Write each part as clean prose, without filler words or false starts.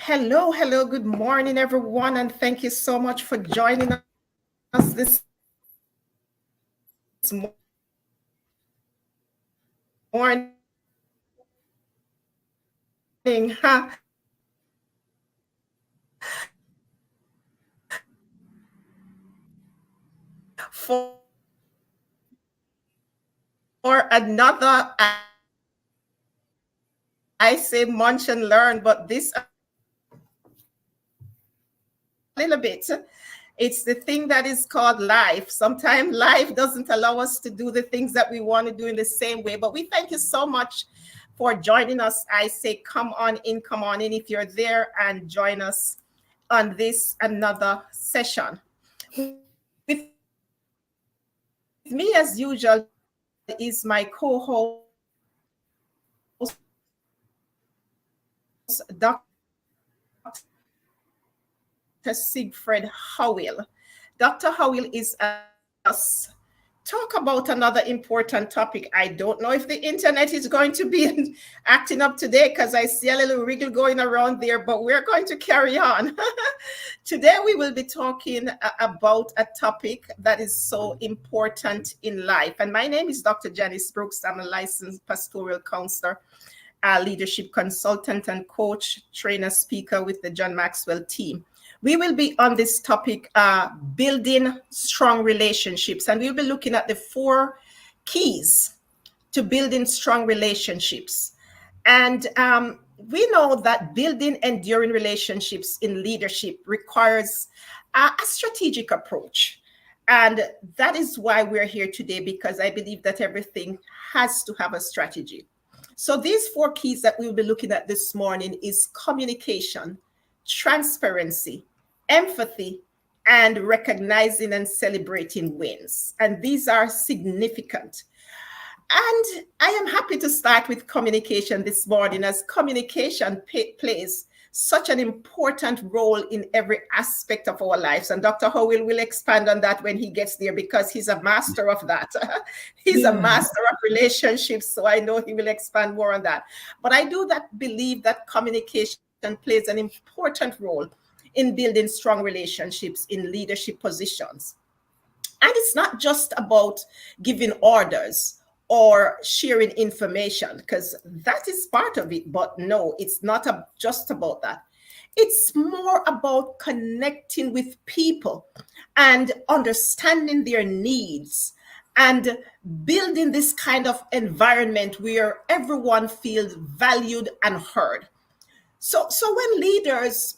Hello, hello, good morning, everyone, and thank you so much for joining us this morning. For another, I say munch and learn, but this a little bit. It's the thing that is called life. Sometimes life doesn't allow us to do the things that we want to do in the same way. But we thank you so much for joining us. I say, come on in, come on in if you're there and join us on this another session. With me, as usual, is my co-host, Dr. Siegfried Howell. Dr. Howell is us talk about another important topic. I don't know if the internet is going to be acting up today because I see a little wriggle going around there, but we're going to carry on. Today we will be talking about a topic that is so important in life. And my name is Dr. Janice Brooks. I'm a licensed pastoral counselor, leadership consultant, and coach, trainer, speaker with the John Maxwell team. We will be on this topic, building strong relationships, and we'll be looking at the 4 keys to building strong relationships. And we know that building enduring relationships in leadership requires a strategic approach. And that is why we're here today, because I believe that everything has to have a strategy. So these 4 keys that we'll be looking at this morning is communication, transparency, empathy, and recognizing and celebrating wins. And these are significant. And I am happy to start with communication this morning, as communication plays such an important role in every aspect of our lives. And Dr. Howell will expand on that when he gets there, because he's a master of that. He's a master of relationships. So I know he will expand more on that. But I do believe that communication plays an important role in building strong relationships in leadership positions. And it's not just about giving orders or sharing information, because that is part of it. But no, it's not just about that. It's more about connecting with people and understanding their needs and building this kind of environment where everyone feels valued and heard. So when leaders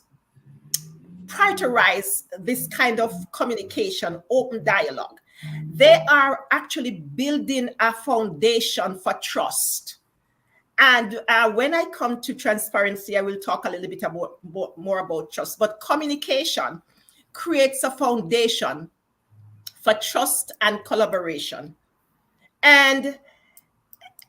prioritize this kind of communication, open dialogue, they are actually building a foundation for trust. And when I come to transparency, I will talk a little bit more about trust. But communication creates a foundation for trust and collaboration. And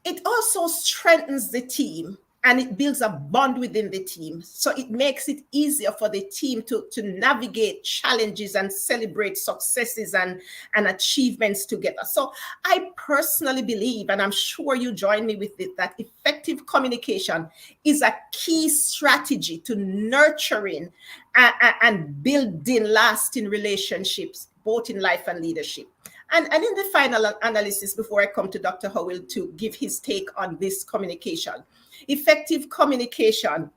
it also strengthens the team, and it builds a bond within the team. So it makes it easier for the team to navigate challenges and celebrate successes and achievements together. So I personally believe, and I'm sure you join me with it, that effective communication is a key strategy to nurturing and building lasting relationships, both in life and leadership. And in the final analysis, before I come to Dr. Howell to give his take on this communication, effective communication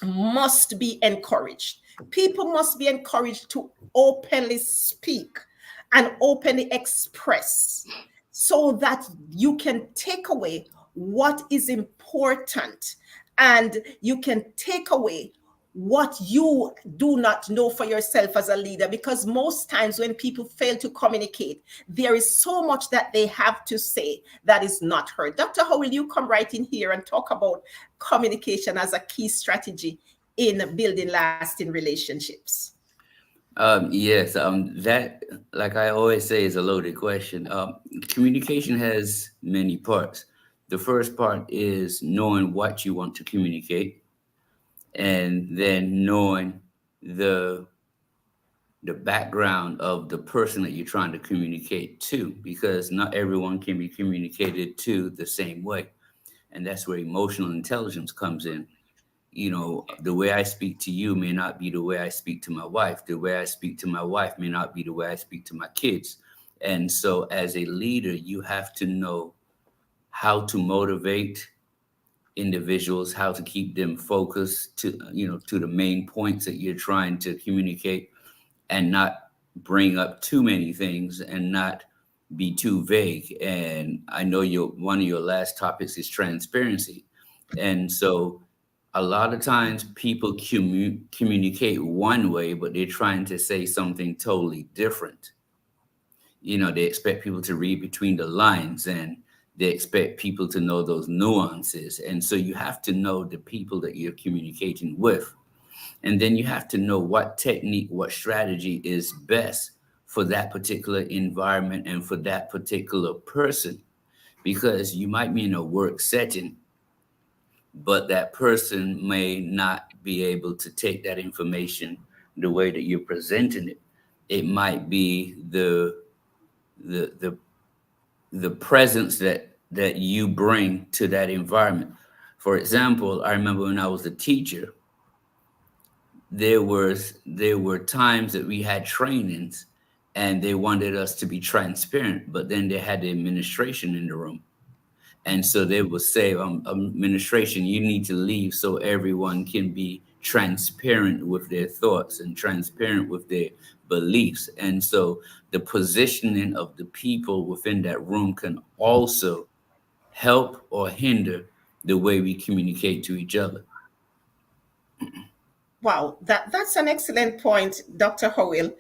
must be encouraged. People must be encouraged to openly speak and openly express, so that you can take away what is important and you can take away what you do not know for yourself as a leader. Because most times when people fail to communicate, there is so much that they have to say that is not heard. Dr. How will you come right in here and talk about communication as a key strategy in building lasting relationships? That, like I always say, is a loaded question. Communication has many parts. The first part is knowing what you want to communicate, and then knowing the the background of the person that you're trying to communicate to, because not everyone can be communicated to the same way, and that's where emotional intelligence comes in. the way I speak to you may not be the way I speak to my wife. The way I speak to my wife may not be the way I speak to my kids. And so as a leader, you have to know how to motivate individuals, how to keep them focused to the main points that you're trying to communicate, and not bring up too many things and not be too vague. And I know one of your last topics is transparency. And so a lot of times people communicate one way, but they're trying to say something totally different. They expect people to read between the lines, and they expect people to know those nuances. And so you have to know the people that you're communicating with. And then you have to know what technique, what strategy is best for that particular environment and for that particular person. Because you might be in a work setting, but that person may not be able to take that information the way that you're presenting it. It might be the presence that you bring to that environment. For example, I remember when I was a teacher, there were times that we had trainings and they wanted us to be transparent, but then they had the administration in the room. And so they would say, administration, you need to leave so everyone can be transparent with their thoughts and transparent with their beliefs. And so the positioning of the people within that room can also help or hinder the way we communicate to each other. Wow, that's an excellent point, Dr. Howell,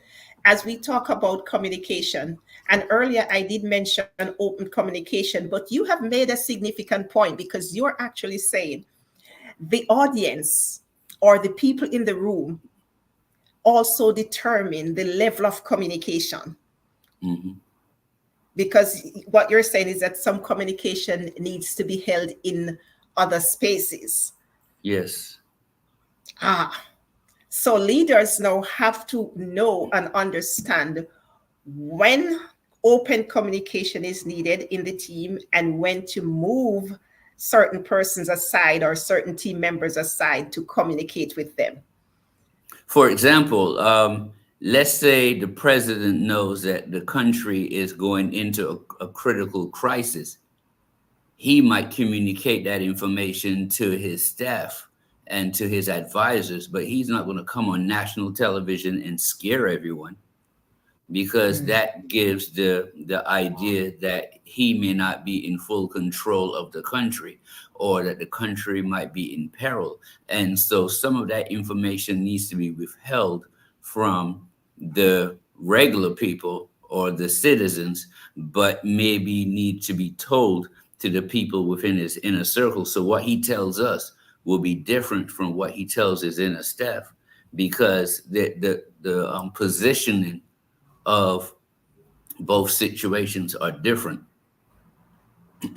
as we talk about communication. And earlier I did mention open communication, but you have made a significant point, because you're actually saying the audience or the people in the room also determine the level of communication. Mm-hmm. Because what you're saying is that some communication needs to be held in other spaces. Yes. So leaders now have to know and understand when open communication is needed in the team and when to move certain persons aside or certain team members aside to communicate with them. For example, let's say the president knows that the country is going into a critical crisis. He might communicate that information to his staff and to his advisors, but he's not going to come on national television and scare everyone, because that gives the idea that he may not be in full control of the country, or that the country might be in peril. And so some of that information needs to be withheld from the regular people or the citizens, but maybe need to be told to the people within his inner circle. So what he tells us will be different from what he tells his inner staff, because the positioning of both situations are different.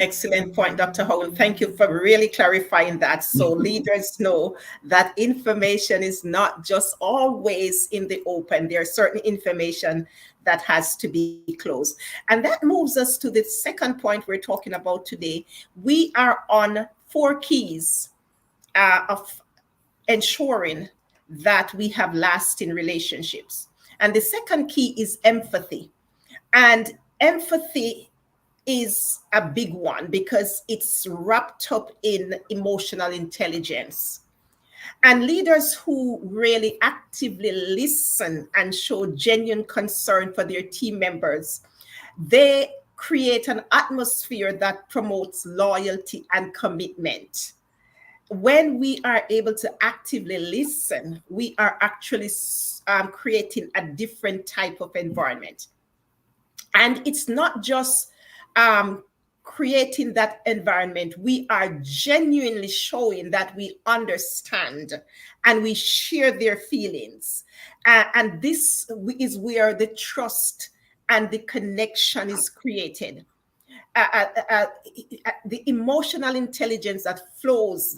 Excellent point, Dr. Howell. Thank you for really clarifying that. So leaders know that information is not just always in the open. There's certain information that has to be closed. And that moves us to the second point we're talking about today. We are on 4 keys of ensuring that we have lasting relationships. And the second key is empathy. And empathy is a big one because it's wrapped up in emotional intelligence. And leaders who really actively listen and show genuine concern for their team members, they create an atmosphere that promotes loyalty and commitment. When we are able to actively listen, we are actually creating a different type of environment. And it's not just creating that environment. We are genuinely showing that we understand and we share their feelings. And this is where the trust and the connection is created. The emotional intelligence that flows,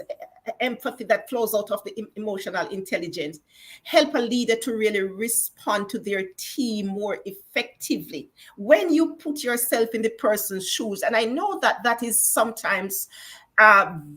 empathy that flows out of the emotional intelligence, help a leader to really respond to their team more effectively. When you put yourself in the person's shoes, and I know that that is sometimes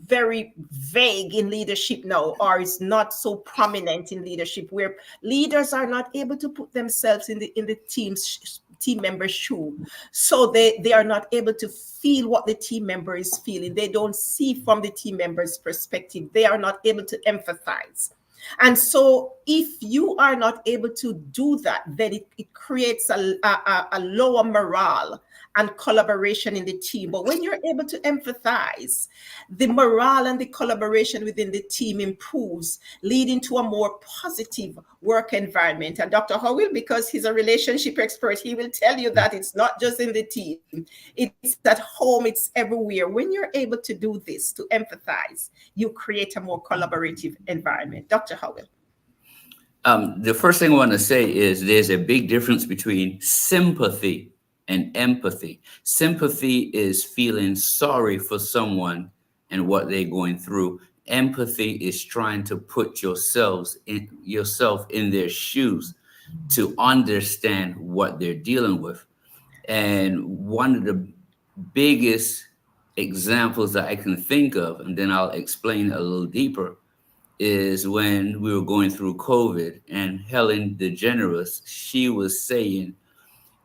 very vague in leadership now, or is not so prominent in leadership, where leaders are not able to put themselves in the team member's shoe. So they are not able to feel what the team member is feeling. They don't see from the team member's perspective. They are not able to empathize. And so if you are not able to do that, then it creates a lower morale and collaboration in the team. But when you're able to empathize, the morale and the collaboration within the team improves, leading to a more positive work environment. And Dr. Howell, because he's a relationship expert, he will tell you that it's not just in the team, it's at home, it's everywhere. When you're able to do this, to empathize, you create a more collaborative environment. Dr. Howell. The first thing I want to say is there's a big difference between sympathy and empathy. Sympathy is feeling sorry for someone and what they're going through. Empathy is trying to put yourself in their shoes to understand what they're dealing with. And one of the biggest examples that I can think of, and then I'll explain a little deeper, is when we were going through COVID, and Helen DeGeneres, she was saying,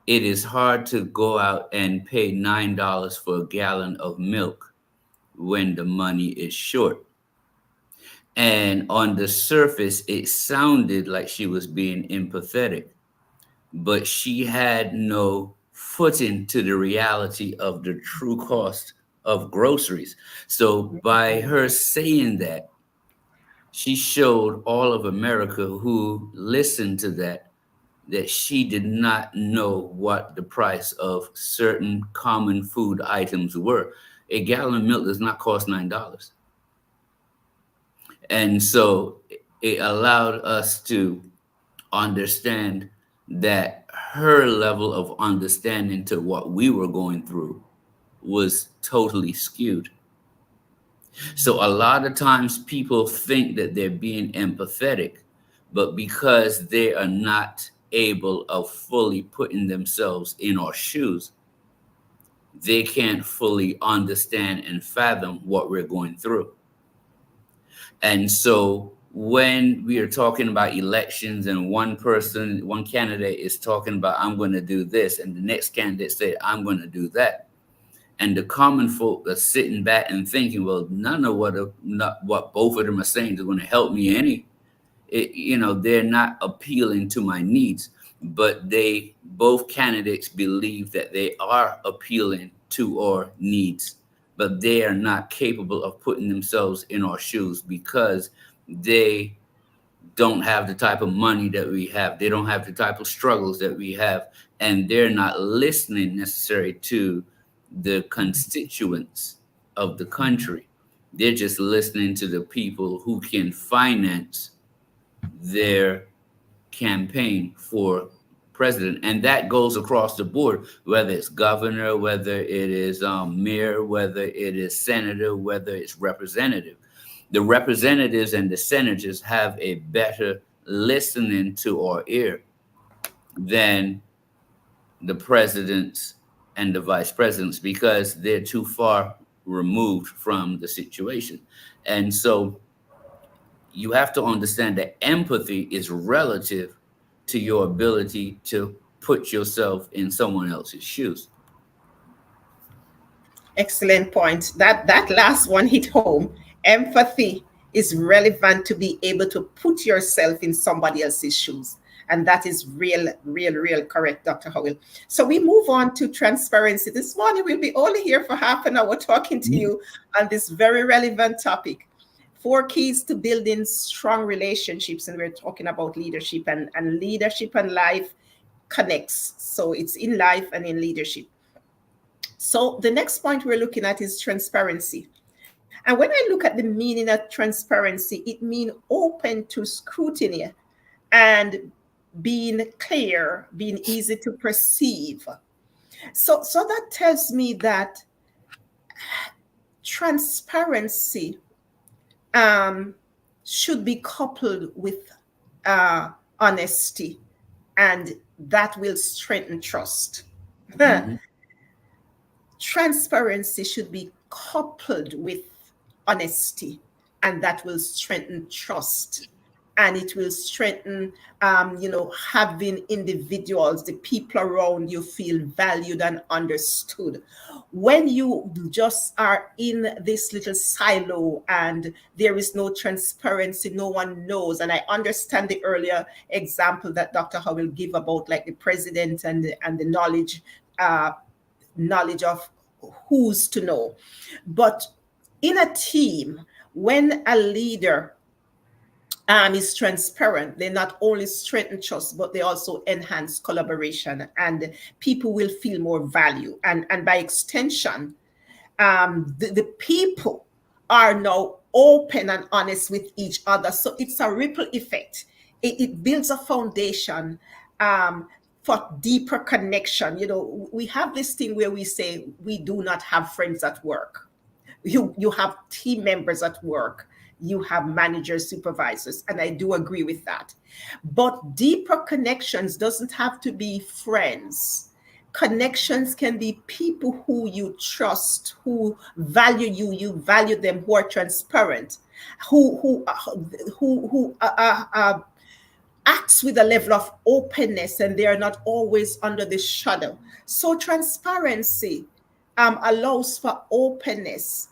it is hard to go out and pay $9 for a gallon of milk when the money is short. And on the surface, it sounded like she was being empathetic, but she had no footing to the reality of the true cost of groceries. So by her saying that, she showed all of America who listened to that she did not know what the price of certain common food items were. A gallon of milk does not cost $9. And so it allowed us to understand that her level of understanding to what we were going through was totally skewed. So a lot of times people think that they're being empathetic, but because they are not able of fully putting themselves in our shoes, they can't fully understand and fathom what we're going through. And so when we are talking about elections and one candidate is talking about, I'm going to do this, and the next candidate said, I'm going to do that, and the common folk are sitting back and thinking, well, none of what both of them are saying is going to help me any. They're not appealing to my needs, but both candidates believe that they are appealing to our needs, but they are not capable of putting themselves in our shoes because they don't have the type of money that we have. They don't have the type of struggles that we have, and they're not listening necessarily to the constituents of the country. They're just listening to the people who can finance their campaign for president. And that goes across the board, whether it's governor, whether it is mayor, whether it is senator, whether it's representative. The representatives and the senators have a better listening to our ear than the presidents and the vice presidents, because they're too far removed from the situation. And so you have to understand that empathy is relative to your ability to put yourself in someone else's shoes. Excellent point. That last one hit home. Empathy is relevant to be able to put yourself in somebody else's shoes. And that is real correct, Dr. Howell. So we move on to transparency. This morning we'll be only here for half an hour talking to you on this very relevant topic. 4 keys to building strong relationships. And we're talking about leadership, and leadership and life connects. So it's in life and in leadership. So the next point we're looking at is transparency. And when I look at the meaning of transparency, it means open to scrutiny and being clear, being easy to perceive. So that tells me that transparency should be coupled with honesty, and that will strengthen trust. Mm-hmm. Transparency should be coupled with honesty, and that will strengthen trust, and it will strengthen, having individuals, the people around you, feel valued and understood. When you just are in this little silo and there is no transparency, no one knows. And I understand the earlier example that Dr. Howell gave about, like, the president and the knowledge of who's to know. But in a team, when a leader is transparent, they not only strengthen trust, but they also enhance collaboration, and people will feel more value. And by extension, the people are now open and honest with each other. So it's a ripple effect. It builds a foundation for deeper connection. We have this thing where we say we do not have friends at work. You have team members at work, you have managers, supervisors, and I do agree with that. But deeper connections doesn't have to be friends. Connections can be people who you trust, who value you, you value them, who are transparent, who acts with a level of openness, and they are not always under the shadow. So transparency allows for openness.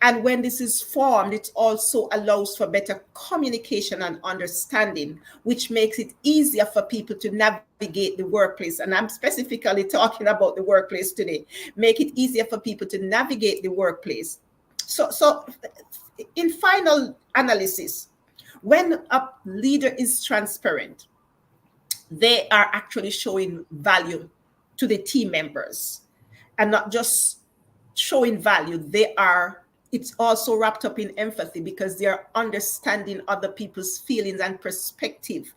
And when this is formed, it also allows for better communication and understanding, which makes it easier for people to navigate the workplace. And I'm specifically talking about the workplace today. Make it easier for people to navigate the workplace. So in final analysis, when a leader is transparent, they are actually showing value to the team members, and not just showing value. It's also wrapped up in empathy, because they are understanding other people's feelings and perspective.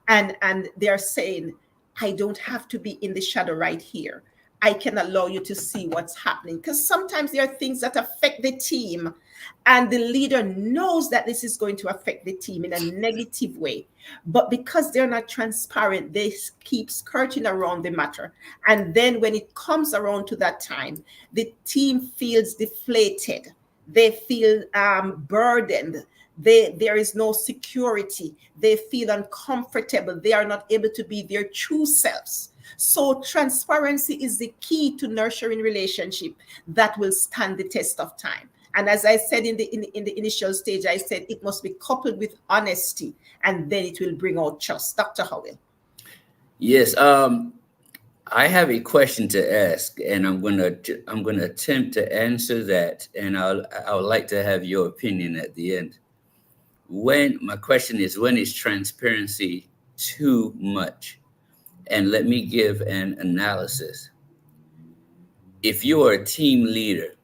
And they're saying, I don't have to be in the shadow right here. I can allow you to see what's happening. Because sometimes there are things that affect the team, and the leader knows that this is going to affect the team in a negative way. But because they're not transparent, they keep skirting around the matter. And then when it comes around to that time, the team feels deflated. They feel burdened. There is no security. They feel uncomfortable. They are not able to be their true selves. So transparency is the key to nurturing relationship that will stand the test of time. And as I said in the initial stage, I said it must be coupled with honesty, and then it will bring out trust. Dr. Howell. Yes. I have a question to ask, and I'm gonna attempt to answer that, and I would like to have your opinion at the end. My question is, when is transparency too much? And let me give an analysis. If you are a team leader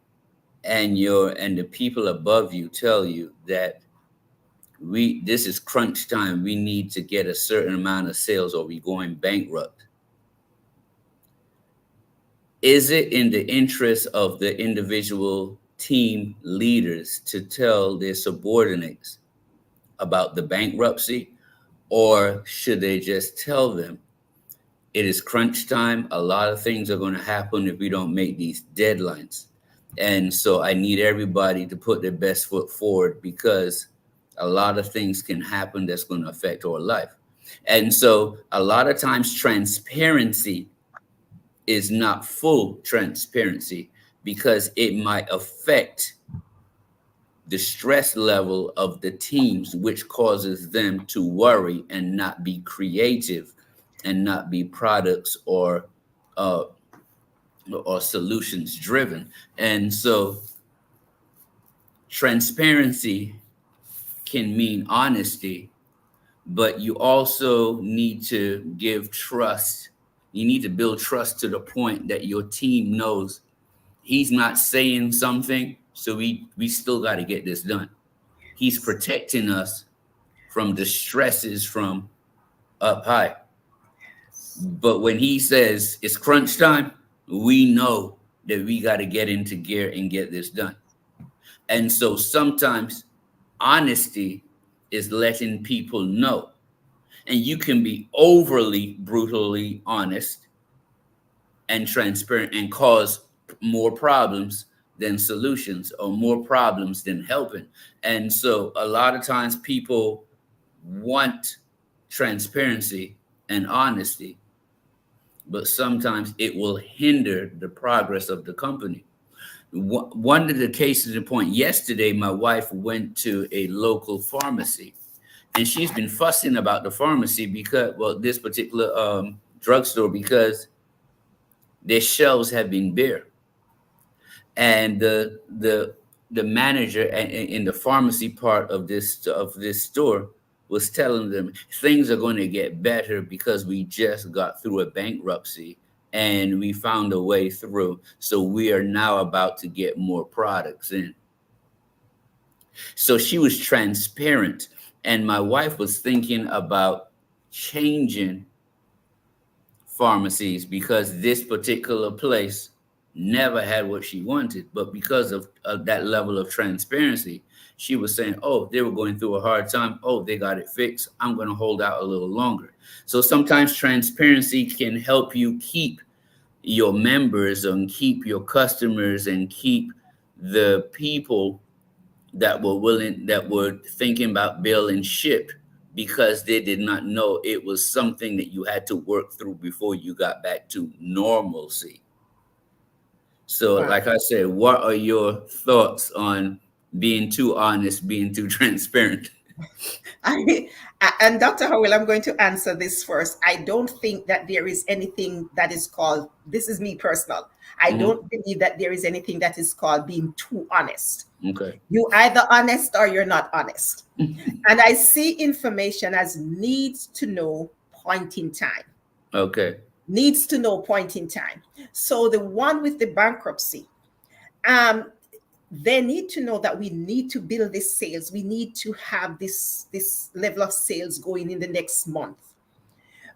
and the people above you tell you that this is crunch time, we need to get a certain amount of sales or we're going bankrupt. Is it in the interest of the individual team leaders to tell their subordinates about the bankruptcy, or should they just tell them it is crunch time? A lot of things are going to happen if we don't make these deadlines. And so I need everybody to put their best foot forward, because a lot of things can happen that's going to affect our life. And so a lot of times transparency is not full transparency, because it might affect the stress level of the teams, which causes them to worry and not be creative and not be products or solutions driven. And so transparency can mean honesty, but you also need to give trust. You need to build trust to the point that your team knows he's not saying something, so we still got to get this done. He's protecting us from the stresses from up high. But when he says it's crunch time, we know that we got to get into gear and get this done. And so sometimes honesty is letting people know. And you can be overly brutally honest and transparent and cause more problems than solutions, or more problems than helping. And so a lot of times people want transparency and honesty, but sometimes it will hinder the progress of the company. One of the cases in point, yesterday, my wife went to a local pharmacy, and she's been fussing about the pharmacy because, well, this particular drugstore, because their shelves have been bare. And the manager in the pharmacy part of this store was telling them things are going to get better because we just got through a bankruptcy and we found a way through. So we are now about to get more products in. So she was transparent, and my wife was thinking about changing pharmacies because this particular place never had what she wanted. But because of that level of transparency, she was saying, oh, they were going through a hard time. Oh, they got it fixed. I'm going to hold out a little longer. So sometimes transparency can help you keep your members and keep your customers and keep the people that were thinking about bill and ship, because they did not know it was something that you had to work through before you got back to normalcy. So, Wow. like I said, what are your thoughts on being too honest, being too transparent? And Dr. Howell, I'm going to answer this first. I don't think that there is anything that is called, this is me personal. I don't believe that there is anything that is called being too honest. Okay. You either honest or you're not honest. And I see information as needs to know point in time. Okay. Needs to know point in time. So the one with the bankruptcy, they need to know that we need to build this sales. We need to have this level of sales going in the next month.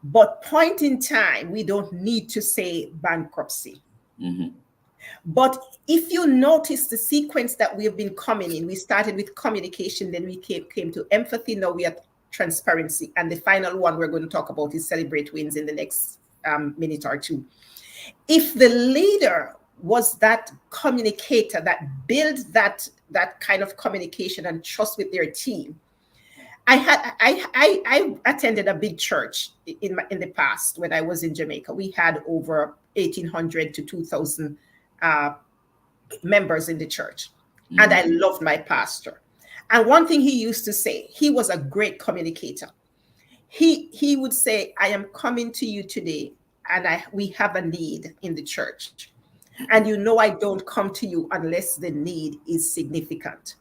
But point in time, we don't need to say bankruptcy. Mm-hmm. But if you notice the sequence that we have been coming in, we started with communication, then we came to empathy, now we are transparency. And the final one we're going to talk about is celebrate wins in the next minute or two. If the leader was that communicator that built that kind of communication and trust with their team. I attended a big church in the past when I was in Jamaica. We had over 1,800 to 2,000 members in the church, and I loved my pastor. And one thing he used to say, he was a great communicator. He would say, "I am coming to you today, and we have a need in the church. And you know I don't come to you unless the need is significant."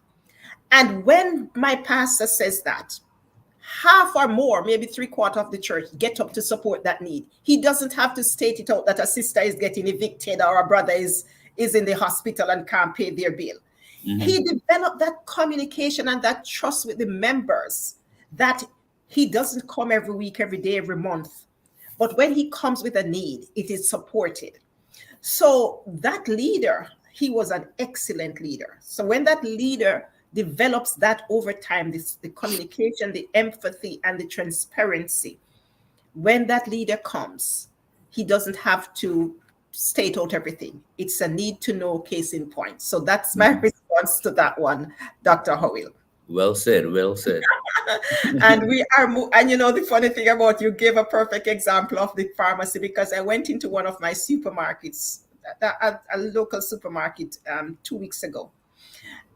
And when my pastor says that, half or more, maybe 3/4 of the church get up to support that need. He doesn't have to state it out that a sister is getting evicted or a brother is in the hospital and can't pay their bill. He developed that communication and that trust with the members, that he doesn't come every week, every day, every month. But when he comes with a need, it is supported. So that leader, he was an excellent leader. So when that leader develops that over time, the communication, the empathy, and the transparency, when that leader comes, he doesn't have to state out everything. It's a need to know case in point. So that's my response to that one, Dr. Howell. Well said. Well said. And we are, and you know, the funny thing about, you gave a perfect example of the pharmacy, because I went into one of my supermarkets, a local supermarket 2 weeks ago,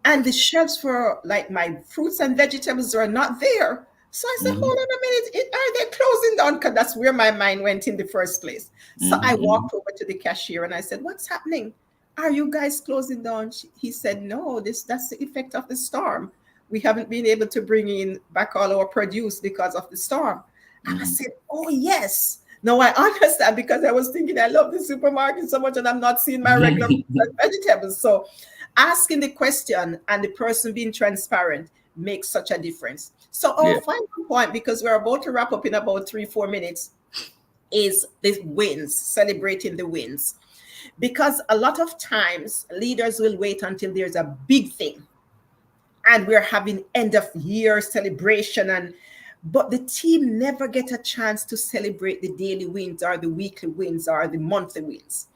and the shelves for like my fruits and vegetables are not there. So I said, hold on a minute, are they closing down? Because that's where my mind went in the first place. So I walked over to the cashier and I said, what's happening? Are you guys closing down? He said, no, that's the effect of the storm. We haven't been able to bring in back all our produce because of the storm. And I said, oh, yes. Now I understand, because I was thinking I love the supermarket so much and I'm not seeing my regular vegetables. So asking the question and the person being transparent makes such a difference. So our final point, because we're about to wrap up in about 3-4 minutes, is the wins, celebrating the wins. Because a lot of times leaders will wait until there's a big thing and we're having end of year celebration, but the team never get a chance to celebrate the daily wins or the weekly wins or the monthly wins.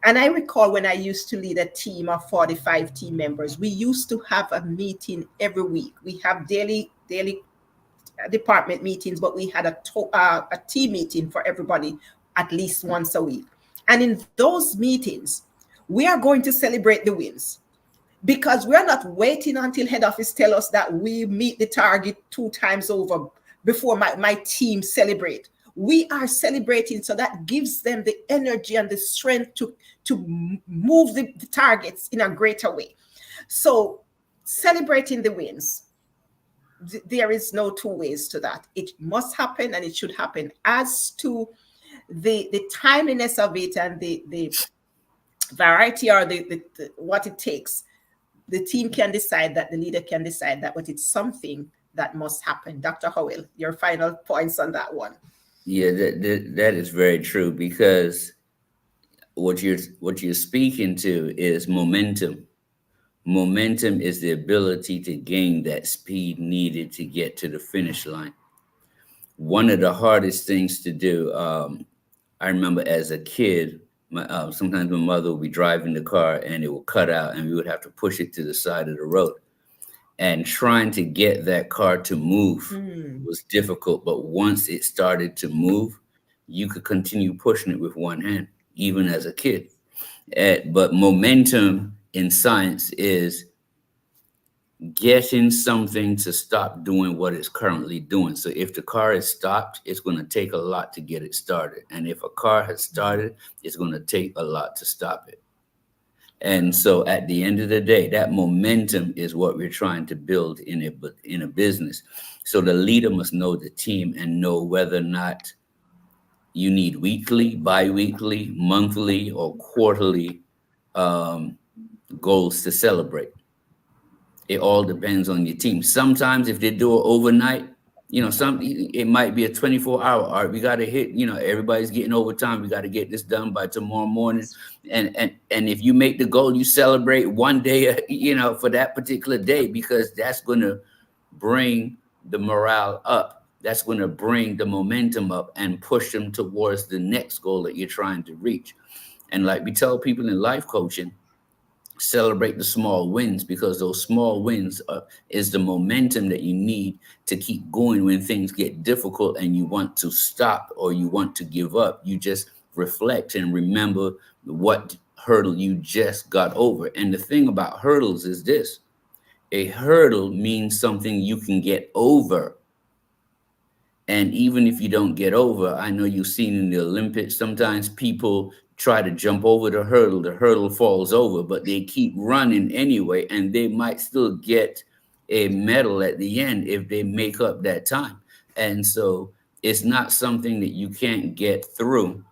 And I recall when I used to lead a team of 45 team members, we used to have a meeting every week. We have daily department meetings, but we had a team meeting for everybody at least once a week. And in those meetings, we are going to celebrate the wins, because we're not waiting until head office tell us that we meet the target 2 times over before my team celebrate. We are celebrating, so that gives them the energy and the strength to move the targets in a greater way. So celebrating the wins, there is no two ways to that. It must happen, and it should happen. As to the timeliness of it and the variety, or the what it takes, the team can decide that, the leader can decide that, but it's something that must happen. Dr. Howell, your final points on that one. Yeah, that is very true, because what you're speaking to is momentum. Momentum is the ability to gain that speed needed to get to the finish line. One of the hardest things to do, I remember as a kid, sometimes my mother would be driving the car and it would cut out, and we would have to push it to the side of the road. And trying to get that car to move was difficult. But once it started to move, you could continue pushing it with one hand, even as a kid. But momentum in science is getting something to stop doing what it's currently doing. So if the car is stopped, it's going to take a lot to get it started. And if a car has started, it's going to take a lot to stop it. And so at the end of the day, that momentum is what we're trying to build in a business. So the leader must know the team and know whether or not you need weekly, bi-weekly, monthly, or quarterly goals to celebrate. It all depends on your team. Sometimes if they do it overnight, it might be a 24-hour. All right, we got to hit, everybody's getting overtime. We got to get this done by tomorrow morning. And if you make the goal, you celebrate one day, for that particular day, because that's going to bring the morale up. That's going to bring the momentum up and push them towards the next goal that you're trying to reach. And like we tell people in life coaching, celebrate the small wins, because those small wins is the momentum that you need to keep going when things get difficult and you want to stop or you want to give up. You just reflect and remember what hurdle you just got over. And the thing about hurdles is this: a hurdle means something you can get over. And even if you don't get over, I know you've seen in the Olympics, sometimes people try to jump over the hurdle falls over, but they keep running anyway, and they might still get a medal at the end if they make up that time. And so it's not something that you can't get through.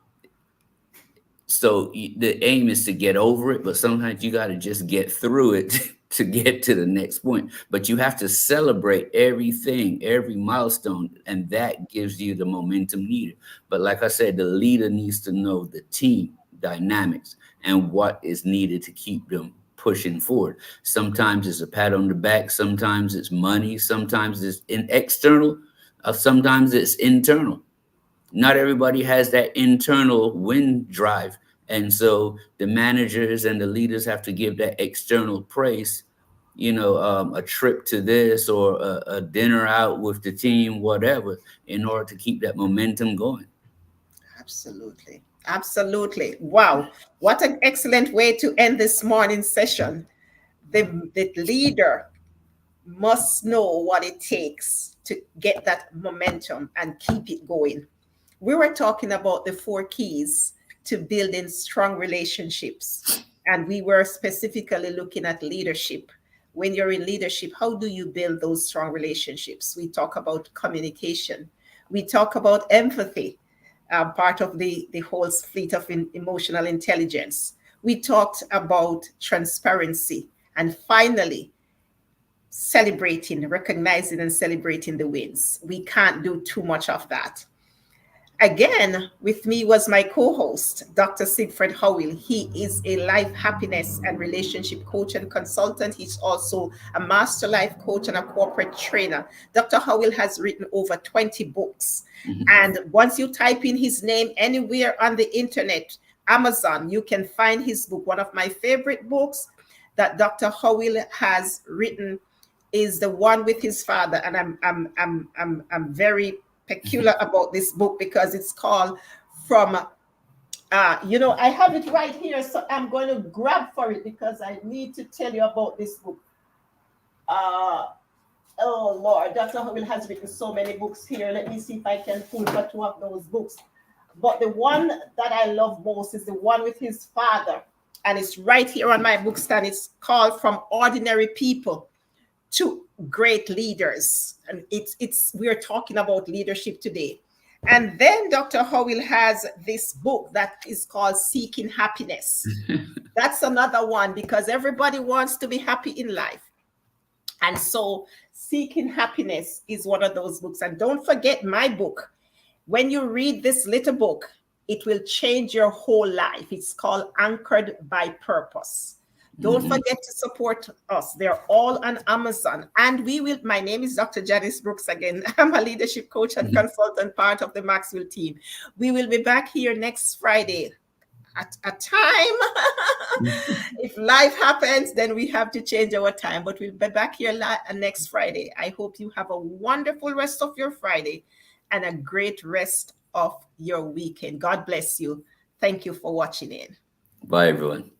So the aim is to get over it, but sometimes you got to just get through it to get to the next point. But you have to celebrate everything, every milestone, and that gives you the momentum needed. But like I said, the leader needs to know the team dynamics and what is needed to keep them pushing forward. Sometimes it's a pat on the back, sometimes it's money, sometimes it's external, sometimes it's internal. Not everybody has that internal win drive. And so the managers and the leaders have to give that external praise, a trip to this or a dinner out with the team, whatever, in order to keep that momentum going. Absolutely. Absolutely. Wow. What an excellent way to end this morning's session. The leader must know what it takes to get that momentum and keep it going. We were talking about the 4 keys to building strong relationships, and we were specifically looking at leadership. When you're in leadership, how do you build those strong relationships? We talk about communication. We talk about empathy, part of the whole fleet of emotional intelligence. We talked about transparency, and finally, celebrating, recognizing and celebrating the wins. We can't do too much of that. Again, with me was my co-host, Dr. Sigfred Howell. He is a life happiness and relationship coach and consultant. He's also a master life coach and a corporate trainer. Dr. Howell has written over 20 books. Mm-hmm. And once you type in his name anywhere on the internet, Amazon, you can find his book. One of my favorite books that Dr. Howell has written is the one with his father, and I'm very peculiar about this book because it's called From. I have it right here, so I'm going to grab for it because I need to tell you about this book. Oh Lord, Dr. Howell has written so many books here. Let me see if I can pull for two of those books. But the one that I love most is the one with his father, and it's right here on my book stand. It's called From Ordinary People to Great Leaders, and we are talking about leadership today. And then Dr. Howell has this book that is called Seeking Happiness. That's another one because everybody wants to be happy in life. And so Seeking Happiness is one of those books. And don't forget my book. When you read this little book, it will change your whole life. It's called Anchored by Purpose. Don't forget to support us. They're all on Amazon. And my name is Dr. Janice Brooks again. I'm a leadership coach and consultant, part of the Maxwell team. We will be back here next Friday at a time. If life happens, then we have to change our time. But we'll be back here next Friday. I hope you have a wonderful rest of your Friday and a great rest of your weekend. God bless you. Thank you for watching in. Bye, everyone.